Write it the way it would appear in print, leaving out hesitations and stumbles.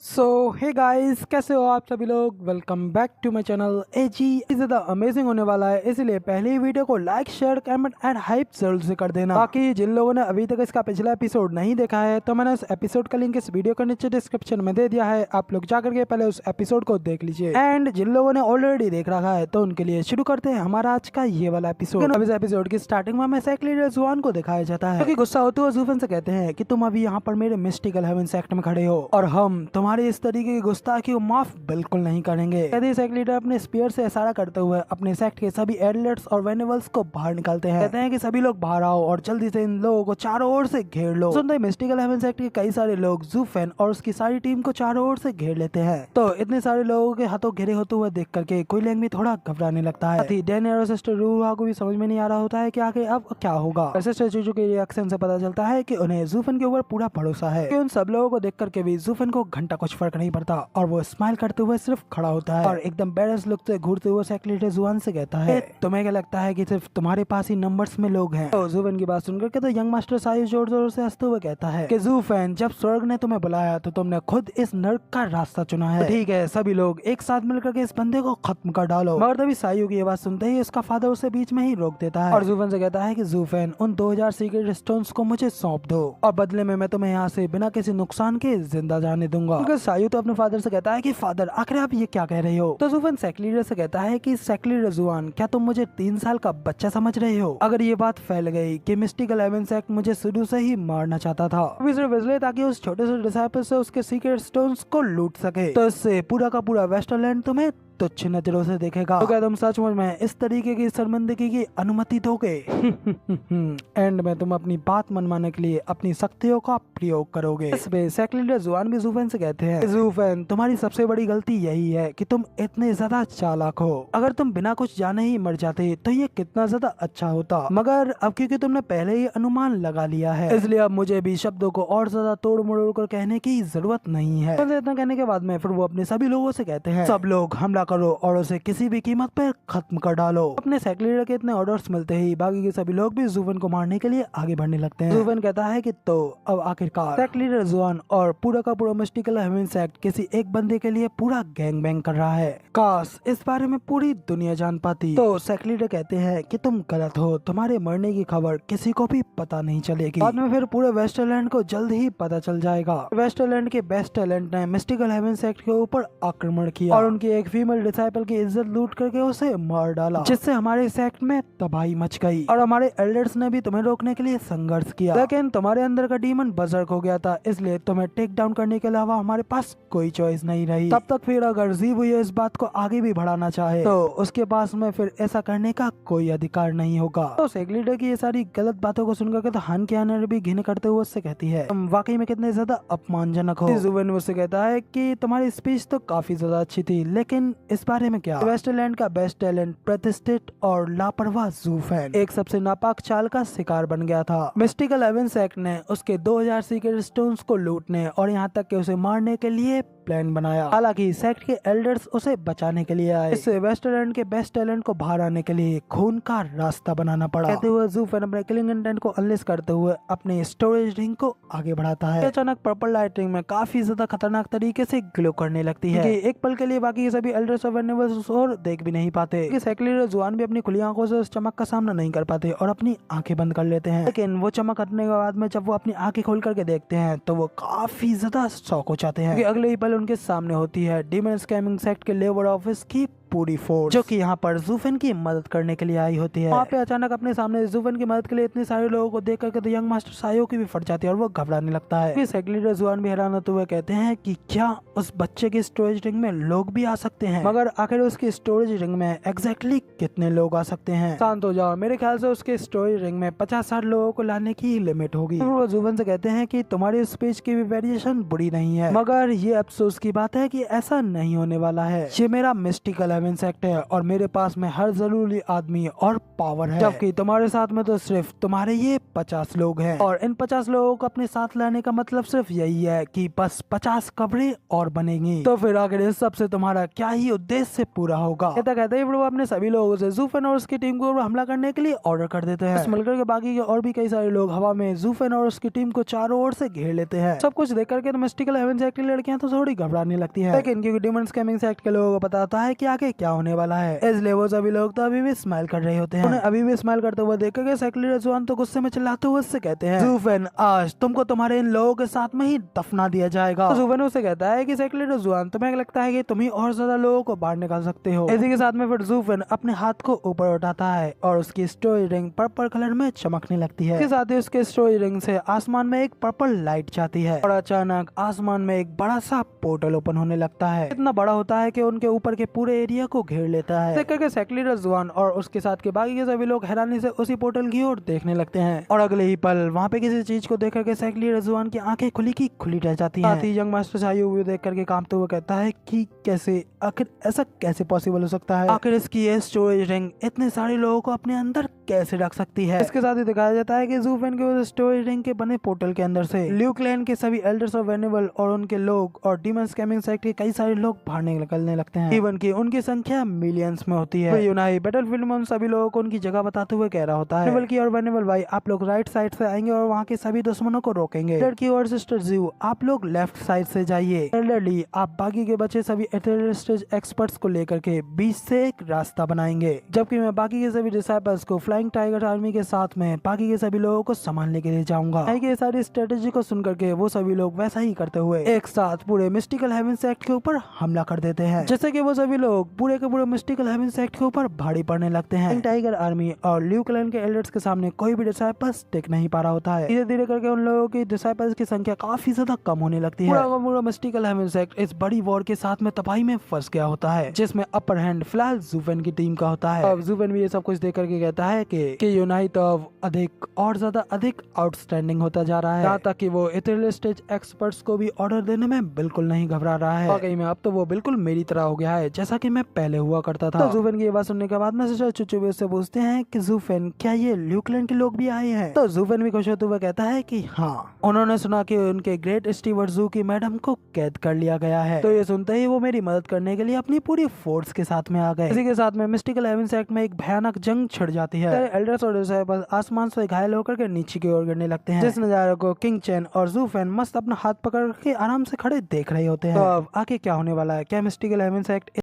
सो hey guys, कैसे हो आप सभी लोग। Welcome back to my channel. एजी ज़्यादा अमेजिंग होने वाला है, इसलिए पहले ही वीडियो को like share comment and hype जरूर से कर देना। बाकी जिन लोगों ने अभी तक इसका पिछला एपिसोड नहीं देखा है तो मैंने उस एपिसोड का लिंक इस वीडियो के नीचे डिस्क्रिप्शन में दे दिया है, आप लोग जाकर के पहले उस एपिसोड को देख लीजिए। एंड जिन लोगों ने ऑलरेडी देख रखा है तो उनके लिए शुरू करते हैं हमारा आज का ये वाला एपिसोड। अब इस एपिसोड की स्टार्टिंग में हमें सेक्ट लीडर जुआन को दिखाया जाता है, क्योंकि गुस्सा होते हुए जूफन से कहते हैं कि तुम अभी यहाँ पर मेरे मिस्टिकल हेवन सेक्ट में खड़े हो और हम तुम्हारे इस तरीके की गुस्ताखी को माफ बिल्कुल नहीं करेंगे। कहते हैं सेक्ट लीडर अपने स्पीयर से इशारा करते हुए अपने सेक्ट के सभी एडलेट्स और वेनेबल्स को बाहर निकालते हैं। कहते हैं कि सभी लोग बाहर आओ और जल्दी से इन लोगों को चारों ओर से घेर लो। सुनते मिस्टिकल हेवन सेक्ट के कई सारे लोग जूफेन और उसकी सारी टीम को चारों ओर से घेर लेते हैं। तो इतने सारे लोगों के हाथों घेरे होते हुए देख करके क्विलिंग भी थोड़ा घबराने लगता है। डैनियल और सिस्टर रूहा को भी समझ में नहीं आ रहा होता है कि आगे अब क्या होगा। सिस्टर चूचू के रिएक्शन से पता चलता है कि उन्हें जूफन के ऊपर पूरा भरोसा है। कि उन सब लोगों को देख करके भी जूफन को घंटा कुछ फर्क नहीं पड़ता और वो स्माइल करते हुए सिर्फ खड़ा होता है और एकदम बैलेंस लुक से घूरते हुए सेक्ट लीडर जुआन से कहता है, तुम्हें क्या लगता है कि सिर्फ तुम्हारे पास ही नंबर्स में लोग हैं। तो जुफन की बात सुनकर के तो यंग मास्टर सायु जोर जोर से हंसते हुए कहता है कि जूफन, जब स्वर्ग ने तुम्हें बुलाया तो तुमने खुद इस नर्क का रास्ता चुना है। ठीक है, सभी लोग एक साथ मिलकर के इस बंदे को खत्म कर डालो। मगर तभी सायु की बात सुनते ही उसका फादर उसे बीच में ही रोक देता है और जूफन से कहता है कि जूफन, उन 2000 सीक्रेट स्टोन्स को मुझे सौंप दो और बदले में मैं तुम्हें यहाँ से बिना किसी नुकसान के जिंदा जाने दूंगा। सायु तो अपने फादर से कहता है कि फादर, आखिर आप ये क्या कह रहे हो। तो जूफन सेक्ट लीडर से कहता है कि सेक्ट लीडर जुआन, क्या तुम मुझे 3 साल का बच्चा समझ रहे हो। अगर ये बात फैल गई कि मिस्टिकल हेवन सेक्ट मुझे शुरू से ही मारना चाहता था सिर्फ इसलिए ताकि उस छोटे से डिसाइपल से उसके सीक्रेट स्टोन्स को लूट सके, तो इससे पूरा का पूरा वेस्टरलैंड तुम्हें तुच्छ नजरों से देखेगा। तो क्या तुम सचमुच में इस तरीके की शर्मिंदगी की अनुमति दोगे। एंड में तुम अपनी बात मनवाने के लिए अपनी शक्तियों का प्रयोग करोगे। इसमें सेक्ट लीडर जुआन भी जूफन से कहते हैं, जूफन, तुम्हारी सबसे बड़ी गलती यही है कि तुम इतने ज्यादा चालाक हो। अगर तुम बिना कुछ जाने ही मर जाते तो ये कितना ज्यादा अच्छा होता, मगर अब क्योंकि तुमने पहले ही अनुमान लगा लिया है, इसलिए अब मुझे भी शब्दों को और ज्यादा तोड़ मरोड़ कर कहने की जरूरत नहीं है। इतना कहने के बाद में फिर वो अपने सभी लोगों से कहते हैं, सब लोग हमला करो और उसे किसी भी कीमत पर खत्म कर डालो। अपने सेक्ट लीडर के इतने ऑर्डर्स मिलते ही बाकी के सभी लोग भी जूफन को मारने के लिए आगे बढ़ने लगते हैं। जूफन कहता है कि तो अब आखिरकार सेक्ट लीडर जुआन और पूरा का पूरा मिस्टिकल हेवन सेक्ट किसी एक बंदे के लिए पूरा गैंग बैंग कर रहा है। काश इस बारे में पूरी दुनिया जान पाती। तो सेक्ट लीडर कहते हैं कि तुम गलत हो, तुम्हारे मरने की खबर किसी को भी पता नहीं चलेगी। बाद में फिर पूरे वेस्टरलैंड को जल्द ही पता चल जाएगा। वेस्टरलैंड के बेस्ट टैलेंट ने मिस्टिकल हेवन सेक्ट के ऊपर आक्रमण किया और उनकी एक फीमेल डिसाइपल की इज्जत लूट करके उसे मार डाला, जिससे हमारे सेक्ट में तबाही मच गई और हमारे एल्डर्स ने भी तुम्हें रोकने के लिए संघर्ष किया, लेकिन तुम्हारे अंदर का डीमन बजर्क हो गया था, इसलिए तुम्हें टेक डाउन करने के अलावा हमारे पास कोई चॉइस नहीं रही। तब तक फिर अगर जीवु इस बात को आगे भी बढ़ाना चाहे तो उसके पास में फिर ऐसा करने का कोई अधिकार नहीं होगा। तो सेक्ट लीडर की ये सारी गलत बातों को सुनकर के तो हान कियाना भी घिन करते हुए उससे कहती है, तुम वाकई में कितने ज्यादा अपमानजनक हो। जुवेन उससे कहता है कि तुम्हारी स्पीच तो काफी ज्यादा अच्छी थी, लेकिन इस बारे में क्या। वेस्टरलैंड का बेस्ट टैलेंट प्रतिष्ठित और लापरवाह जूफेन एक सबसे नापाक चाल का शिकार बन गया था। मिस्टिकल हेवन सेक्ट ने उसके 2000 सीक्रेट स्टोन्स को लूटने और यहाँ तक कि उसे मारने के लिए प्लान बनाया। हालांकि सेक्ट के एल्डर्स उसे बचाने के लिए आए। इससे वेस्टरलैंड के बेस्ट टैलेंट को बाहर आने के लिए खून का रास्ता बनाना पड़ा। कहते हुए जूफेन अपने किलिंग इंटेंट को अनलिश करते हुए अपने स्टोरेज रिंग को आगे बढ़ाता है। अचानक पर्पल लाइटिंग में काफी ज्यादा खतरनाक तरीके से ग्लो करने लगती है। एक पल के लिए बाकी सभी एल्डर्स और वेनेबल्स और देख भी नहीं पाते। सेक्ट लीडर जुआन भी अपनी खुली आंखों से उस चमक का सामना नहीं कर पाते और अपनी आंखें बंद कर लेते हैं। लेकिन वो चमक हटने के बाद में जब वो अपनी आंखें खोल करके देखते हैं तो वो काफी ज्यादा शॉक हो जाते हैं। अगले ही पल उनके सामने होती है डीमन स्कैमिंग सेक्ट के लेबर ऑफिस की पूरी फोर्स, जो कि यहाँ पर जूफन की मदद करने के लिए आई होती है। वहाँ पे अचानक अपने सामने जूफन की मदद के लिए इतने सारे लोगों को देख करके तो यंग मास्टर सायो की भी फट जाती है और वो घबराने लगता है। सेक्ट लीडर जुआन भी हैरान होते हुए कहते हैं कि क्या उस बच्चे की स्टोरेज रिंग में लोग भी आ सकते हैं, मगर आखिर उसकी स्टोरेज रिंग में एग्जैक्टली कितने लोग आ सकते हैं। शांत हो जाओ, मेरे ख्याल से उसके स्टोरेज रिंग में 50-60 लोगों को लाने की लिमिट होगी। वो जूफन से कहते हैं कि तुम्हारी स्पीच की भी वेरिएशन बुरी नहीं है, मगर ये अफसोस की बात है कि ऐसा नहीं होने वाला है। ये मेरा मिस्टिकल हेवन सेक्ट है और मेरे पास में हर जरूरी आदमी और पावर है, जबकि तुम्हारे साथ में तो सिर्फ तुम्हारे ये 50 लोग हैं और इन 50 लोगों को अपने साथ लाने का मतलब सिर्फ यही है कि बस 50 कब्रें और बनेंगी। तो फिर आखिर इस सबसे तुम्हारा क्या ही उद्देश्य पूरा होगा। कहते ही वो अपने सभी लोगों से ज़ूफेन और उसकी टीम को हमला करने के लिए ऑर्डर कर देते हैं। मिलकर के बाकी के और भी कई सारे लोग हवा में ज़ूफेन और उसकी टीम को चारों ओर से घेर लेते हैं। सब कुछ देख करके मिस्टिकल हेवन सेक्ट की लड़कियां तो थोड़ी घबराने लगती है, लेकिन क्योंकि डीमन स्कैमिंग सेक्ट के लोगों को पता होता है कि आगे क्या होने वाला है, इसलिए वो सभी लोग तो अभी भी स्माइल कर रहे होते हैं। उन्हें अभी भी स्माइल करते हुए देख करके सेक्ट लीडर जुआन तो गुस्से में चिल्लाते हुए उससे कहते हैं, ज़ूफेन आज तुमको तुम्हारे इन लोगों के साथ में ही दफना दिया जाएगा। तो ज़ूफेन उसे कहता है कि सेक्ट लीडर जुआन तुम्हें लगता है कि तुम ही और ज्यादा लोगों को बाहर निकाल सकते हो। इसी के साथ में फिर ज़ूफेन अपने हाथ को ऊपर उठाता है और उसकी स्टोरी रिंग पर्पल कलर में चमकने लगती है। इसके साथ ही उसके स्टोरी रिंग से आसमान में एक पर्पल लाइट जाती है और अचानक आसमान में एक बड़ा सा पोर्टल ओपन होने लगता है। इतना बड़ा होता है कि उनके ऊपर के पूरे एरिया को घेर लेता है। देख करके सेक्ट लीडर जुआन और उसके साथ के बाकी के सभी लोग हैरानी से उसी पोर्टल की ओर देखने लगते हैं और अगले ही पल वहाँ पे किसी चीज को देख करके सेक्ट लीडर जुआन की आंखें खुली की खुली रह जाती हैं। साथ ही यंग मास्टर शायू व्यू देख करके कांपते हुए कहता है कि कैसे, आखिर ऐसा कैसे पॉसिबल हो सकता है, आखिर इसकी ये स्टोरेज रिंग इतने सारे लोगों को अपने अंदर कैसे रख सकती है। इसके साथ ही दिखाया जाता है कि ज़ूफेन के उस स्टोरेज रिंग के बने पोर्टल के अंदर से ल्यू क्लैन के सभी एल्डर्स ऑफ वेनेबल और उनके लोग और डीमन स्कैमिंग सेक्ट के कई सारे लोग बाहर निकलने लगते हैं। इवन की उनकी संख्या मिलियंस में होती है। यूनाई बैटलफील्ड में उन सभी लोगों को उनकी जगह बताते हुए कह रहा होता है, वेनेबल की और वेनेबल भाई आप लोग राइट साइड से आएंगे और वहाँ के सभी दुश्मनों को रोकेंगे। लड़की और सिस्टर जीव आप लोग लेफ्ट साइड से जाइए। एल्डरली आप बाकी के बचे सभी एथेरिस्टेज एक्सपर्ट्स को लेकर के बीच से एक रास्ता बनाएंगे, जबकि मैं बाकी के सभी डिसाइपल्स को फ्लाइंग टाइगर आर्मी के साथ में बाकी के सभी लोगों को संभालने के लिए जाऊंगा। ये सारी स्ट्रेटेजी को सुन करके वो सभी लोग वैसा ही करते हुए एक साथ पूरे मिस्टिकल हेवन सेक्ट के ऊपर हमला कर देते हैं, जैसे कि वो सभी लोग पूरे के पूरे मिस्टिकल हेवन सेक्ट के ऊपर भारी पड़ने लगते हैं। टाइगर आर्मी और ल्यू क्लैन के एल्डर्स के सामने कोई भी डिसाइपल्स टिक नहीं पा रहा होता है। धीरे धीरे करके उन लोगों की डिसाइपल्स की संख्या काफी ज्यादा कम होने लगती है। पूरा मिस्टिकल हेवन सेक्ट इस बड़ी वॉर के साथ में तबाही में फंस गया होता है, जिसमें अपर हैंड फिलहाल ज़ूफेन की टीम का होता है। अब ज़ूफेन भी ये सब कुछ देख करके कहता है कि यूनाइट अब अधिक और ज्यादा अधिक आउटस्टैंडिंग होता जा रहा है, यहाँ तक कि वो इथेरियल स्टेज एक्सपर्ट्स को भी ऑर्डर देने में बिल्कुल नहीं घबरा रहा है। वाकई में अब तो वो बिल्कुल मेरी तरह हो गया है, जैसा कि मैं पहले हुआ करता था। तो ज़ूफेन की ये बात सुनने के बाद में सिस्टर चुचू भी उससे पूछते हैं कि ज़ूफेन क्या ये ल्यू क्लैन के लोग भी आए हैं? तो ज़ूफेन भी खुश होते हुए कहता है कि हाँ, उन्होंने सुना कि उनके ग्रेट स्टीवर्ट ज़ू की मैडम को कैद कर लिया गया है। तो ये सुनते ही वो मेरी मदद करने के लिए अपनी पूरी फोर्स के साथ में आ गए। इसी के साथ में मिस्टिकल हेवन सेक्ट में एक भयानक जंग छिड़ जाती है। एल्डर्स और डिसाइपल्स आसमान से घायल होकर के नीचे की ओर गिरने लगते हैं, जिस नजारे को किंग चैन और ज़ूफेन मस्त अपना हाथ पकड़ के आराम से खड़े देख रहे होते हैं। तो अब आगे क्या होने वाला है? क्या मिस्टिकल हेवन सेक्ट